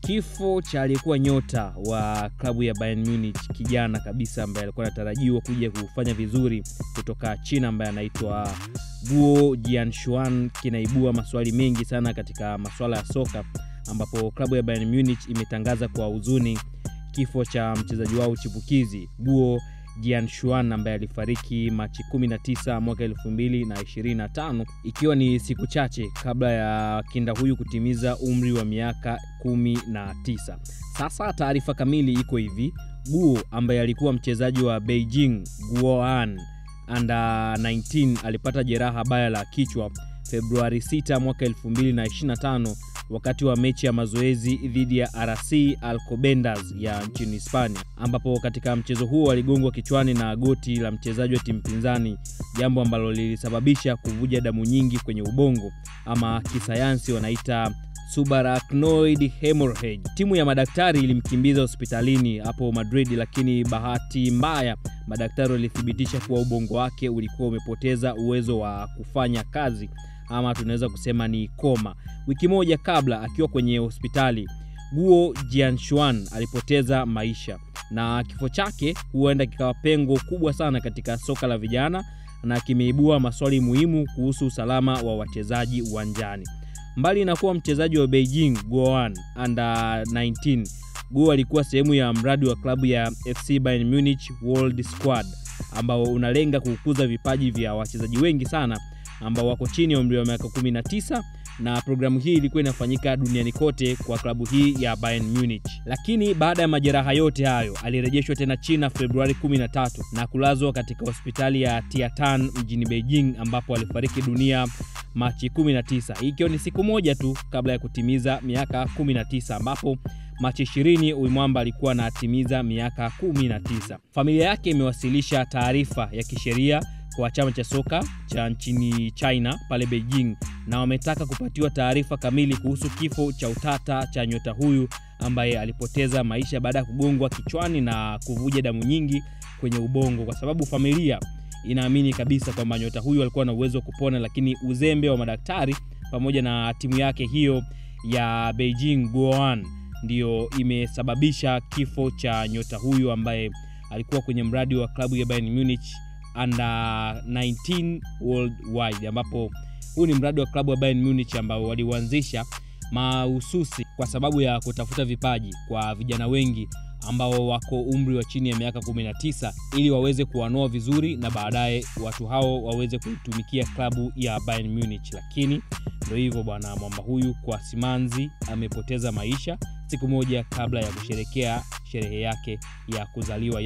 Kifo cha aliyekuwa nyota wa klabu ya Bayern Munich, kijana kabisa ambaye alikuwa anatarajiwa kuja kufanya vizuri kutoka China, ambaye anaitwa Guo Jianshuan, kinaibua maswali mengi sana katika masuala ya soka, ambapo klabu ya Bayern Munich imetangaza kwa huzuni kifo cha mchezaji wao chipukizi Guo Jianshuan ambaye alifariki Machi 19 mwaka 2025, ikiwa ni siku chache kabla ya kinda huyu kutimiza umri wa miaka 19. Sasa taarifa kamili iko hivi: Guo ambaye alikuwa mchezaji wa Beijing Guoan under 19 alipata jeraha baya la kichwa Februari 6 mwaka 2025 wakati wa mechi ya mazoezi dhidi ya RC Alcobendas ya nchini Hispania, ambapo katika mchezo huo aligongwa kichwani na goti la mchezaji wa timu pinzani, jambo ambalo lilisababisha kuvuja damu nyingi kwenye ubongo, ama kisayansi wanaita subarachnoid hemorrhage. Timu ya madaktari ilimkimbiza hospitalini hapo Madrid, lakini bahati mbaya madaktari walithibitisha kuwa ubongo wake ulikuwa umepoteza uwezo wa kufanya kazi, ama tunaweza kusema ni koma. Wiki moja kabla, akiwa kwenye hospitali, Guo Jianshuan alipoteza maisha, na kifo chake huenda kikawa pengo kubwa sana katika soka la vijana na kimeibua maswali muhimu kuhusu usalama wa wachezaji uwanjani. Mbali na kuwa mchezaji wa Beijing Guoan under 19, Guo alikuwa sehemu ya mradi wa klabu ya FC Bayern Munich World Squad, ambao unalenga kukuza vipaji vya wachezaji wengi sana ambao wako chini ya umri wa miaka 19, na programu hii ilikuwa inafanyika duniani kote kwa klabu hii ya Bayern Munich. Lakini baada ya majeraha yote hayo, alirejeshwa tena China Februari 13 na kulazwa katika hospitali ya Tiatan mjini Beijing, ambapo alifariki dunia Machi 19, ikiwa ni siku moja tu kabla ya kutimiza miaka 19, ambapo Machi 20 Uimwamba alikuwa anatimiza miaka 19. Familia yake imewasilisha taarifa ya kisheria kwa chama cha soka cha nchini China pale Beijing, na wametaka kupatiwa taarifa kamili kuhusu kifo cha utata cha nyota huyu ambaye alipoteza maisha baada ya kugongwa kichwani na kuvuja damu nyingi kwenye ubongo, kwa sababu familia inaamini kabisa kwamba nyota huyu alikuwa na uwezo kupona, lakini uzembe wa madaktari pamoja na timu yake hiyo ya Beijing Guoan ndio imesababisha kifo cha nyota huyu ambaye alikuwa kwenye mradi wa klabu ya Bayern Munich under 19 worldwide, ambapo huu ni mradi wa klabu ya Bayern Munich ambao waliuanzisha mahususi kwa sababu ya kutafuta vipaji kwa vijana wengi ambao wako umri wa chini ya miaka 19, ili waweze kuanoa vizuri na baadaye watu hao waweze kuitumikia klabu ya Bayern Munich. Lakini ndio hivyo bwana, mwamba huyu kwa simanzi amepoteza maisha siku moja kabla ya kusherehekea sherehe yake ya kuzaliwa